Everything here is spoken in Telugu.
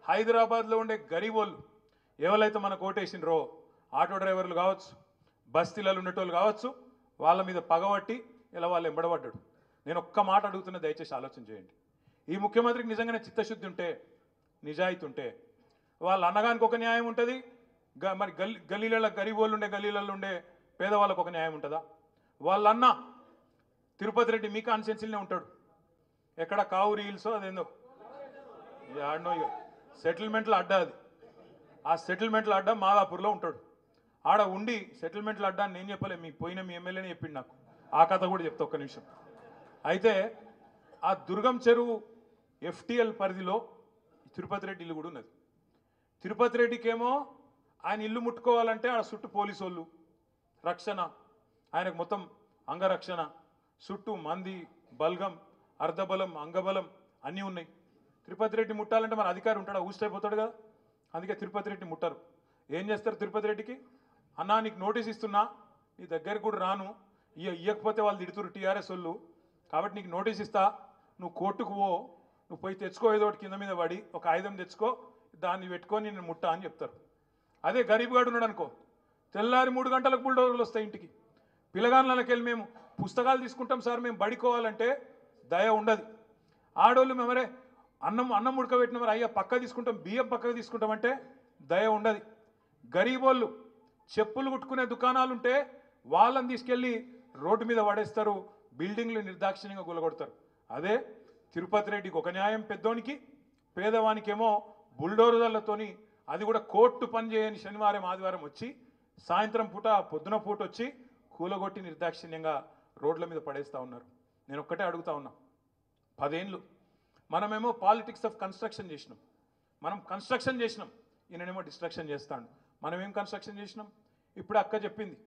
హైదరాబాద్లో ఉండే గరీబోళ్ళు ఎవరైతే మనకు ఓటేసినరో ఆటో డ్రైవర్లు కావచ్చు, బస్తీలలో ఉండేటోళ్ళు కావచ్చు, వాళ్ళ మీద పగబట్టి ఇలా వాళ్ళు ఎంబడబడ్డాడు. నేను ఒక్క మాట అడుగుతున్నా, దయచేసి ఆలోచన చేయండి. ఈ ముఖ్యమంత్రికి నిజంగానే చిత్తశుద్ధి ఉంటే, నిజాయితీ ఉంటే, వాళ్ళ అన్నగానికి ఒక న్యాయం ఉంటుంది, మరి గల్లీలలో గరీబోళ్ళు ఉండే గల్లీలలో ఉండే పేదవాళ్ళకు ఒక న్యాయం ఉంటుందా? వాళ్ళన్న తిరుపతి రెడ్డి మీ కాన్స్టిట్యున్సీలోనే ఉంటాడు. ఎక్కడ కావురి హిల్సో అదేందో ఆడనో సెటిల్మెంట్లో అడ్డా, అది ఆ సెటిల్మెంట్లో అడ్డా మాదాపూర్లో ఉంటాడు. ఆడ ఉండి సెటిల్మెంట్లో అడ్డా నేను చెప్పలే, మీ పోయిన మీ ఎమ్మెల్యేనే చెప్పిండు నాకు. ఆ కథ కూడా చెప్తా ఒక్క నిమిషం. అయితే ఆ దుర్గం చెరువు ఎఫ్టీఎల్ పరిధిలో తిరుపతి రెడ్డి ఇల్లు కూడా ఉన్నది. తిరుపతి రెడ్డికేమో ఆయన ఇల్లు ముట్టుకోవాలంటే ఆడ చుట్టూ పోలీసు వాళ్ళు రక్షణ, ఆయనకు మొత్తం అంగరక్షణ, చుట్టూ మంది, బల్గం, అర్ధబలం, అంగబలం అన్నీ ఉన్నాయి. తిరుపతి రెడ్డి ముట్టాలంటే మరి అధికారి ఉంటాడా? ఊసిపోతాడు కదా. అందుకే తిరుపతి రెడ్డి ముట్టరు. ఏం చేస్తారు తిరుపతి రెడ్డికి? అన్నా నీకు నోటీస్ ఇస్తున్నా, నీ దగ్గరికి కూడా రాను, ఇవ్వకపోతే వాళ్ళు తిడుతురు టీఆర్ఎస్ వాళ్ళు, కాబట్టి నీకు నోటీస్ ఇస్తా, నువ్వు కోర్టుకు పో, నువ్వు పోయి తెచ్చుకో, ఏదో ఒకటి కింద మీద పడి ఒక ఆయుధం తెచ్చుకో, దాన్ని పెట్టుకొని నేను ముట్టా అని చెప్తారు. అదే గరీబ్ గాడు ఉన్నాడు అనుకో, తెల్లారి 3 గంటలకు బుల్డోజర్లు వస్తాయి ఇంటికి. పిల్లగాళ్ళకి వెళ్ళి మేము పుస్తకాలు తీసుకుంటాం సార్, మేము బడికోవాలంటే దయ ఉండదు. ఆడోళ్ళు మేమరే అన్నం ఉడకబెట్టిన మరి అయ్యా పక్క తీసుకుంటాం, బియ్యం పక్కకు తీసుకుంటామంటే దయ ఉండదు. గరీబోళ్ళు చెప్పులు కుట్టుకునే దుకాణాలుంటే వాళ్ళని తీసుకెళ్ళి రోడ్డు మీద పడేస్తారు, బిల్డింగ్లు నిర్దాక్షిణ్యంగా గులగొడతారు. అదే తిరుపతి రెడ్డికి ఒక న్యాయం పెద్దోనికి, పేదవానికేమో బుల్డోజర్లతోని, అది కూడా కోర్టు పని చేయని శనివారం ఆదివారం వచ్చి సాయంత్రం పూట పొద్దున పూట వచ్చి కూలగొట్టి నిర్దాక్షిణ్యంగా రోడ్ల మీద పడేస్తూ ఉన్నారు. నేను ఒక్కటే అడుగుతా ఉన్నా, 10 ఏళ్ళు మనమేమో పాలిటిక్స్ ఆఫ్ కన్స్ట్రక్షన్ చేసినాం, మనం కన్స్ట్రక్షన్ చేసినాం, ఈయననేమో డిస్ట్రక్షన్ చేస్తాడు. మనం ఏం కన్స్ట్రక్షన్ చేసినాం? ఇప్పుడు అక్క చెప్పింది,